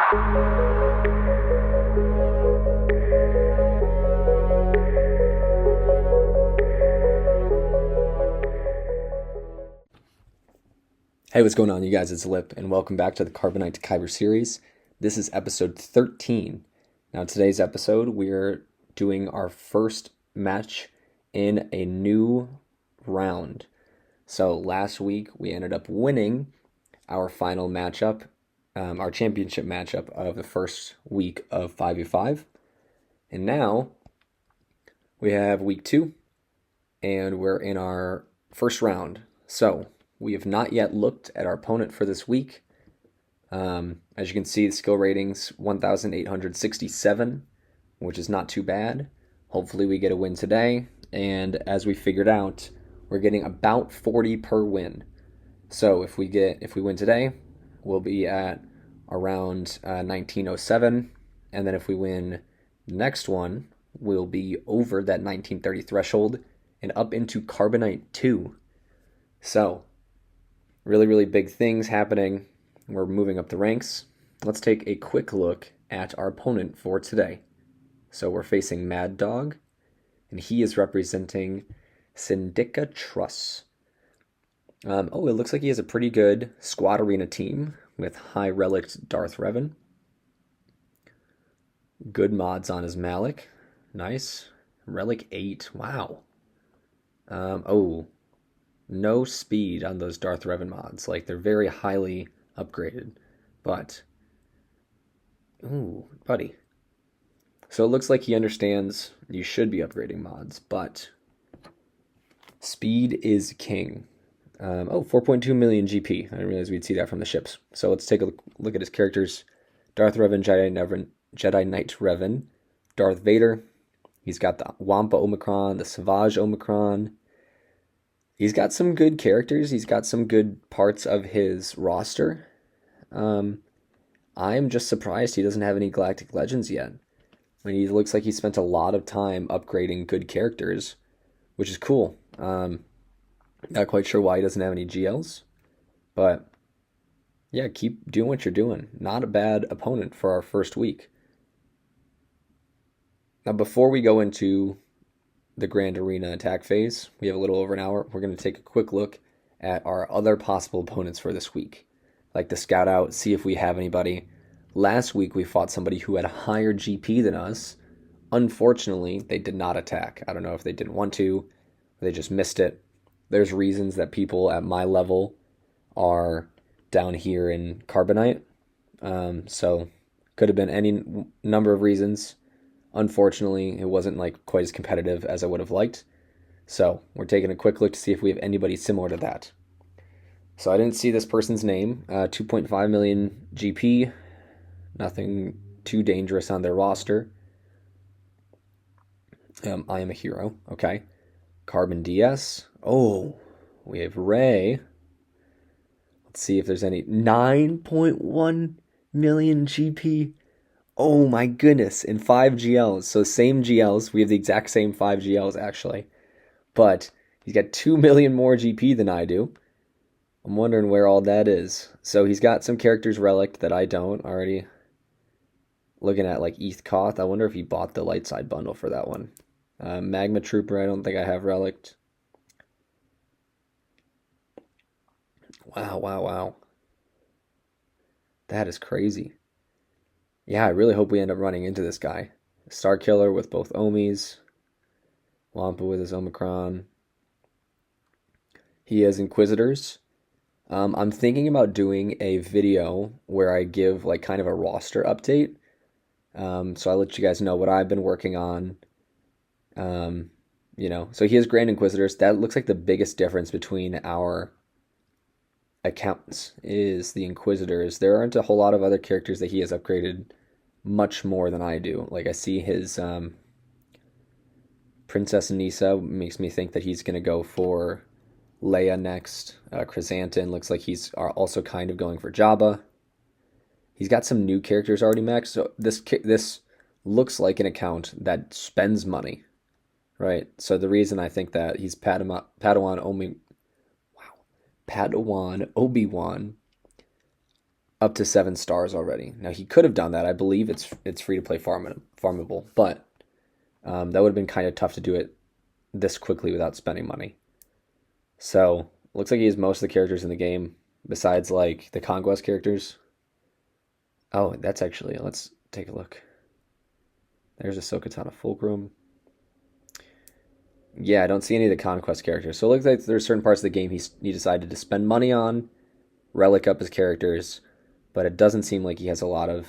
Hey, what's going on, you guys? It's Lip, and welcome back to the Carbonite to Kyber series. This is episode 13. Now, today's episode, we're doing our first match in a new round. So, last week, we ended up winning our final matchup, our championship matchup of the first week of 5v5. And now, we have week 2, and we're in our first round. So, we have not yet looked at our opponent for this week. As you can see, the skill rating's 1,867, which is not too bad. Hopefully we get a win today. And as we figured out, we're getting about 40 per win. So if we win today, we'll be at around 1907. And then if we win the next one, we'll be over that 1930 threshold and up into Carbonite 2. So really big things happening. We're moving up the ranks. Let's take a quick look at our opponent for today. So we're facing Mad Dog, and he is representing Syndica Truss. It looks like he has a pretty good squad arena team with high relic Darth Revan. Good mods on his Malik. Nice. Relic 8. Wow. No speed on those Darth Revan mods. Like, they're very highly upgraded. But, ooh, buddy. So it looks like he understands you should be upgrading mods, but speed is king. 4.2 million GP. I didn't realize we'd see that from the ships. So let's take a look at his characters. Darth Revan, Jedi Knight Revan, Darth Vader. He's got the Wampa Omicron, the Savage Omicron. He's got some good characters. He's got some good parts of his roster. I'm just surprised he doesn't have any Galactic Legends yet. I mean, he looks like he spent a lot of time upgrading good characters, which is cool. Not quite sure why he doesn't have any GLs. But, yeah, keep doing what you're doing. Not a bad opponent for our first week. Now, before we go into the Grand Arena attack phase, we have a little over an hour. We're going to take a quick look at our other possible opponents for this week. Like to scout out, see if we have anybody. Last week we fought somebody who had a higher GP than us. Unfortunately, they did not attack. I don't know if they didn't want to, or they just missed it. There's reasons that people at my level are down here in Carbonite. So could have been any number of reasons. Unfortunately, it wasn't like quite as competitive as I would have liked. So we're taking a quick look to see if we have anybody similar to that. So I didn't see this person's name. 2.5 million GP. Nothing too dangerous on their roster. I am a hero. Okay. Carbon DS. Oh, we have Ray. Let's see if there's any. 9.1 million GP. Oh my goodness, in 5 GLs. So same GLs. We have the exact same 5 GLs, actually. But he's got 2 million more GP than I do. I'm wondering where all that is. So he's got some characters relic that I don't already. Looking at like ETH Koth. I wonder if he bought the light side bundle for that one. Magma Trooper, I don't think I have relic. Wow. That is crazy. Yeah, I really hope we end up running into this guy. Star Killer with both Omis. Wampa with his Omicron. He has Inquisitors. I'm thinking about doing a video where I give like kind of a roster update. So I'll let you guys know what I've been working on. So he has Grand Inquisitors. That looks like the biggest difference between our accounts is the Inquisitors. There aren't a whole lot of other characters that he has upgraded much more than I do. Like I see his Princess Nisa makes me think that he's going to go for Leia next. Chrysanthemum looks like he's also kind of going for Jabba. He's got some new characters already maxed. So this looks like an account that spends money, right? So the reason I think that he's Padawan Obi-Wan up to 7 stars already. Now he could have done that. I believe it's free to play farmable, but that would have been kind of tough to do it this quickly without spending money. So looks like he has most of the characters in the game besides like the Conquest characters. Oh, that's actually, let's take a look. There's Ahsoka Tano Fulcrum. Yeah, I don't see any of the Conquest characters. So it looks like there's certain parts of the game he decided to spend money on, relic up his characters, but it doesn't seem like he has a lot of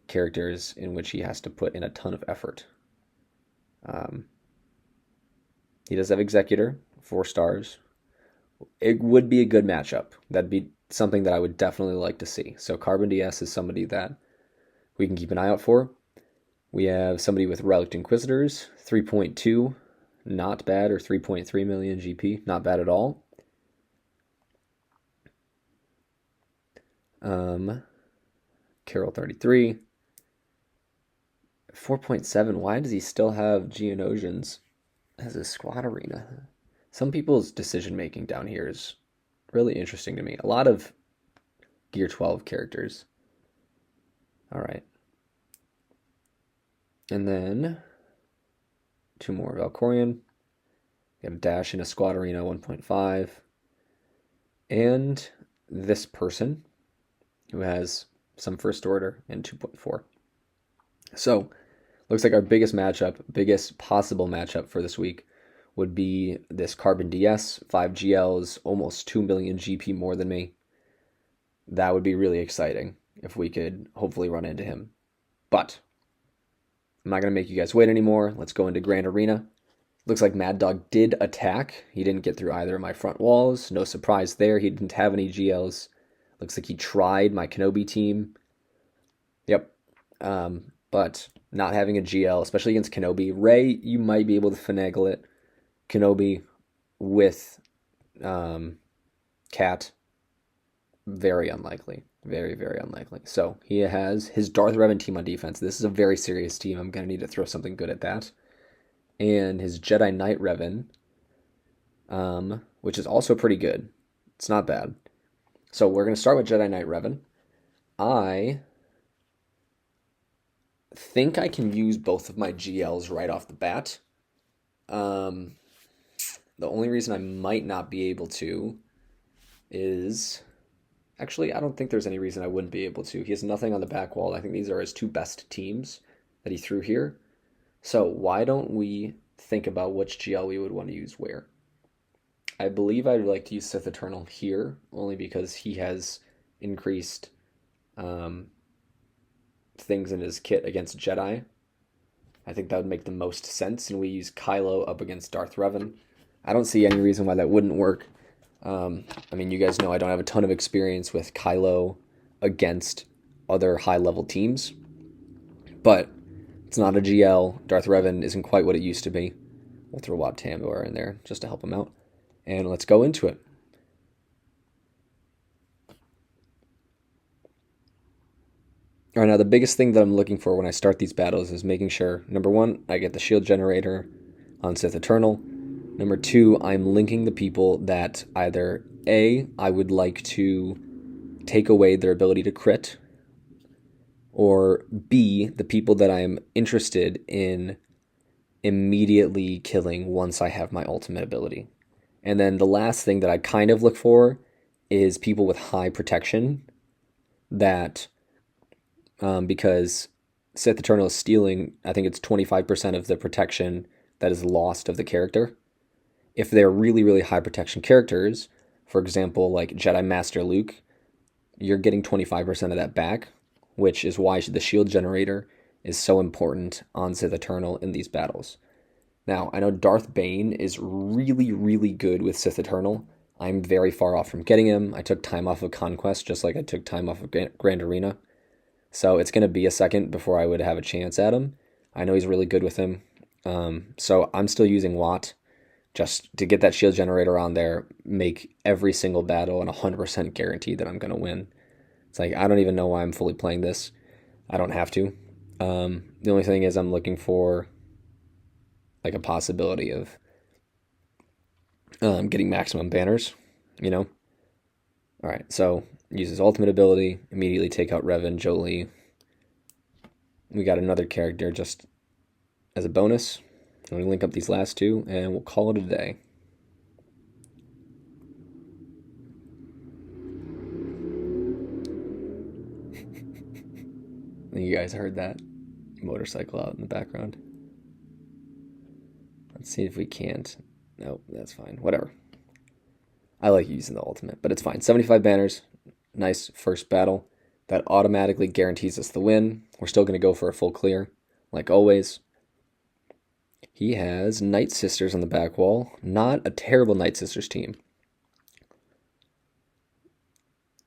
characters in which he has to put in a ton of effort. He does have Executor, 4 stars. It would be a good matchup. That'd be something that I would definitely like to see. So Carbon DS is somebody that we can keep an eye out for. We have somebody with Relic Inquisitors, 3.2, not bad, or 3.3 million GP, not bad at all. Carol 33, 4.7. Why does he still have Geonosians as a squad arena? Some people's decision making down here is really interesting to me. A lot of Gear 12 characters. All right. And then 2 more Valkorion. We have Dash in a squad arena, 1.5. And this person who has some first order in 2.4. So looks like our biggest possible matchup for this week would be this Carbon DS, 5 GLs, almost 2 million GP more than me. That would be really exciting if we could hopefully run into him. But I'm not going to make you guys wait anymore. Let's go into Grand Arena. Looks like Mad Dog did attack. He didn't get through either of my front walls. No surprise there. He didn't have any GLs. Looks like he tried my Kenobi team. Yep. But not having a GL, especially against Kenobi. Rey, you might be able to finagle it. Kenobi with Cat, very unlikely. Very, very unlikely. So he has his Darth Revan team on defense. This is a very serious team. I'm going to need to throw something good at that. And his Jedi Knight Revan, which is also pretty good. It's not bad. So we're going to start with Jedi Knight Revan. I think I can use both of my GLs right off the bat. The only reason I might not be able to is... Actually, I don't think there's any reason I wouldn't be able to. He has nothing on the back wall. I think these are his 2 best teams that he threw here. So why don't we think about which GL we would want to use where? I believe I'd like to use Sith Eternal here, only because he has increased things in his kit against Jedi. I think that would make the most sense, and we use Kylo up against Darth Revan. I don't see any reason why that wouldn't work. I mean, you guys know I don't have a ton of experience with Kylo against other high-level teams, but it's not a GL. Darth Revan isn't quite what it used to be. We'll throw Wat Tambor in there just to help him out, and let's go into it. All right, now the biggest thing that I'm looking for when I start these battles is making sure, number 1, I get the shield generator on Sith Eternal. Number 2, I'm linking the people that either A, I would like to take away their ability to crit, or B, the people that I'm interested in immediately killing once I have my ultimate ability. And then the last thing that I kind of look for is people with high protection that, because Sith Eternal is stealing, I think it's 25% of the protection that is lost of the character. If they're really, really high protection characters, for example, like Jedi Master Luke, you're getting 25% of that back, which is why the shield generator is so important on Sith Eternal in these battles. Now, I know Darth Bane is really, really good with Sith Eternal. I'm very far off from getting him. I took time off of Conquest, just like I took time off of Grand Arena. So it's going to be a second before I would have a chance at him. I know he's really good with him. So I'm still using Wat, just to get that shield generator on there, make every single battle and 100% guarantee that I'm going to win. It's like, I don't even know why I'm fully playing this. I don't have to. The only thing is I'm looking for like a possibility of getting maximum banners, you know? All right, so uses ultimate ability, immediately take out Revan, Jolie. We got another character just as a bonus. I'm going to link up these last two, and we'll call it a day. You guys heard that motorcycle out in the background. Let's see if we can't. Nope, that's fine. Whatever. I like using the ultimate, but it's fine. 75 banners. Nice first battle. That automatically guarantees us the win. We're still going to go for a full clear, like always. He has Night Sisters on the back wall. Not a terrible Night Sisters team.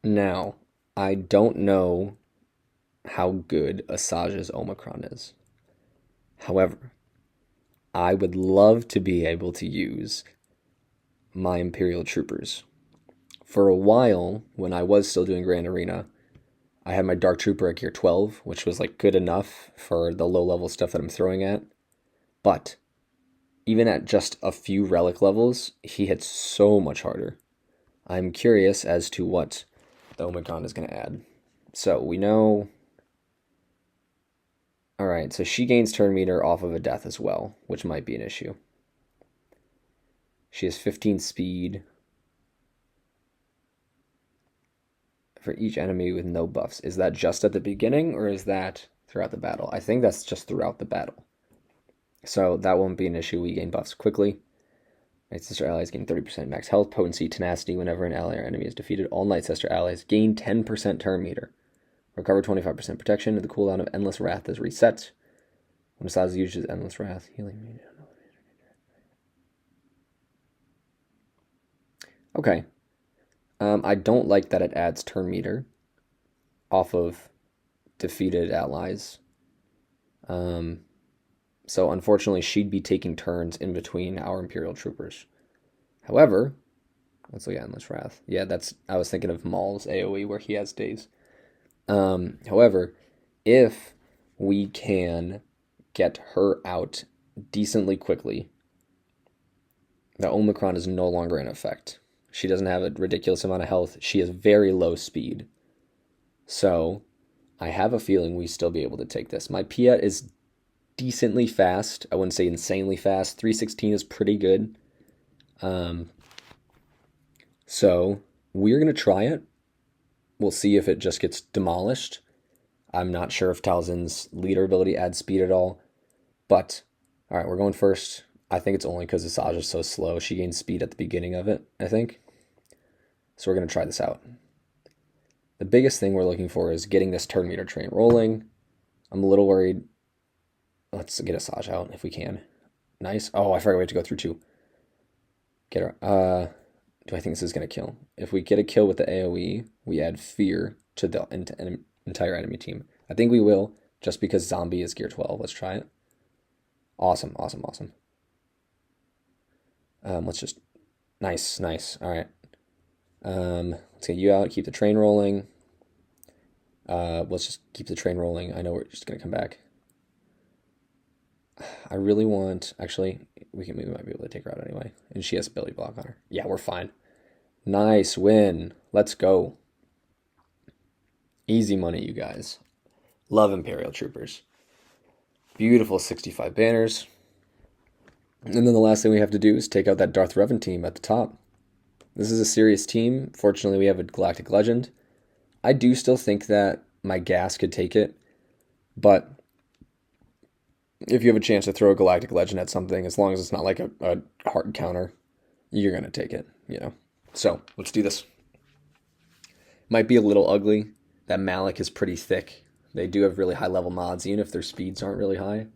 Now, I don't know how good Asajj's Omicron is. However, I would love to be able to use my Imperial Troopers. For a while, when I was still doing Grand Arena, I had my Dark Trooper at gear 12, which was like good enough for the low-level stuff that I'm throwing at. But even at just a few relic levels, he hits so much harder. I'm curious as to what the Omicron is going to add. So we know... Alright, so she gains turn meter off of a death as well, which might be an issue. She has 15 speed for each enemy with no buffs. Is that just at the beginning, or is that throughout the battle? I think that's just throughout the battle. So that won't be an issue. We gain buffs quickly. Night Sister allies gain 30% max health, potency, tenacity whenever an ally or enemy is defeated. All Night Sister allies gain 10% turn meter. Recover 25% protection. The cooldown of Endless Wrath is reset. When Asajj uses Endless Wrath, healing. Okay. I don't like that it adds turn meter off of defeated allies. So unfortunately, she'd be taking turns in between our Imperial Troopers. However, let's look at Endless Wrath. Yeah, I was thinking of Maul's AoE where he has days. However, if we can get her out decently quickly, the Omicron is no longer in effect. She doesn't have a ridiculous amount of health. She has very low speed. So I have a feeling we still be able to take this. My Piet is decently fast. I wouldn't say insanely fast. 316 is pretty good. So we're going to try it. We'll see if it just gets demolished. I'm not sure if Talzin's leader ability adds speed at all. But, alright, we're going first. I think it's only because Asajj is so slow. She gains speed at the beginning of it, I think. So we're going to try this out. The biggest thing we're looking for is getting this turn meter train rolling. I'm a little worried. Let's get Asajj out if we can. Nice. Oh, I forgot we have to go through two. Get her. Do I think this is going to kill? If we get a kill with the AoE, we add fear to the entire enemy team. I think we will, just because Zombie is gear 12. Let's try it. Awesome, awesome, awesome. Let's just... Nice, nice. All right. Let's get you out. Keep the train rolling. Let's just keep the train rolling. I know we're just going to come back. I really want... Actually, we might be able to take her out anyway. And she has a belly block on her. Yeah, we're fine. Nice win. Let's go. Easy money, you guys. Love Imperial Troopers. Beautiful 65 banners. And then the last thing we have to do is take out that Darth Revan team at the top. This is a serious team. Fortunately, we have a Galactic Legend. I do still think that my gas could take it. But if you have a chance to throw a Galactic Legend at something, as long as it's not like a hard counter, you're going to take it, you know. So, let's do this. Might be a little ugly. That Malak is pretty thick. They do have really high level mods, even if their speeds aren't really high.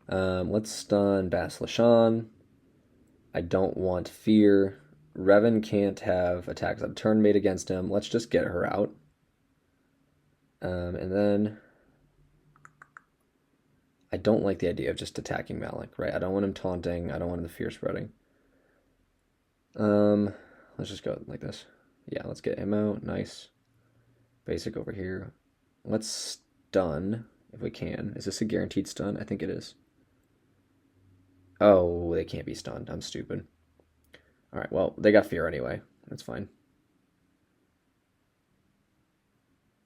Let's stun Bas Lashan. I don't want Fear. Revan can't have attacks on turn mate against him. Let's just get her out. And then... I don't like the idea of just attacking Malak, right? I don't want him taunting. I don't want him the fear spreading. Let's just go like this. Yeah, let's get him out. Nice. Basic over here. Let's stun if we can. Is this a guaranteed stun? I think it is. Oh, they can't be stunned. I'm stupid. All right, well, they got fear anyway. That's fine.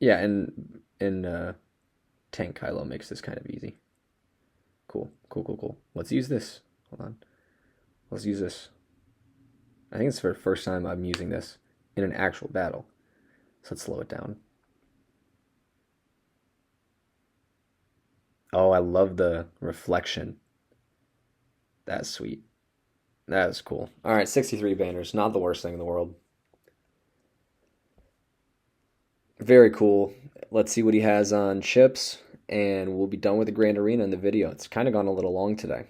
Yeah, and Tank Kylo makes this kind of easy. Cool, cool, cool, cool. Let's use this. Hold on. Let's use this. I think it's for the first time I'm using this in an actual battle. So let's slow it down. Oh, I love the reflection. That's sweet. That is cool. All right, 63 banners. Not the worst thing in the world. Very cool. Let's see what he has on chips, and we'll be done with the Grand Arena in the video. It's kind of gone a little long today.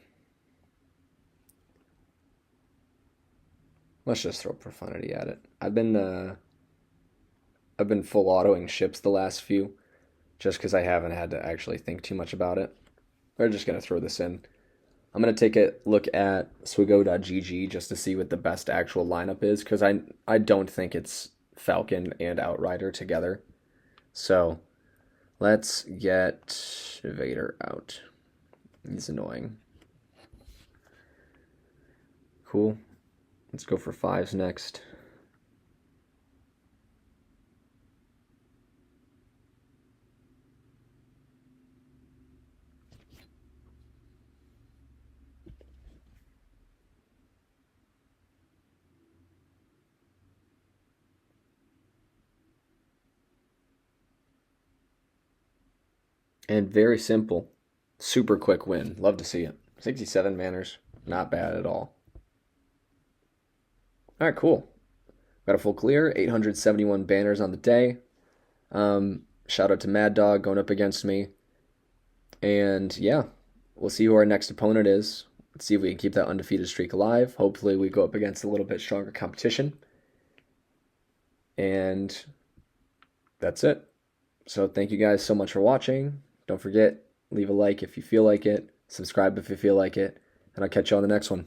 Let's just throw profundity at it. I've been full autoing ships the last few, just because I haven't had to actually think too much about it. We're just gonna throw this in. I'm gonna take a look at Swigo.gg just to see what the best actual lineup is, because I don't think it's Falcon and Outrider together. So let's get Vader out. He's annoying. Cool. Let's go for 5s next. And very simple. Super quick win. Love to see it. 67 manners. Not bad at all. All right, cool. Got a full clear. 871 banners on the day. Shout out to Mad Dog going up against me. And yeah, we'll see who our next opponent is. Let's see if we can keep that undefeated streak alive. Hopefully we go up against a little bit stronger competition. And that's it. So thank you guys so much for watching. Don't forget, leave a like if you feel like it. Subscribe if you feel like it. And I'll catch you on the next one.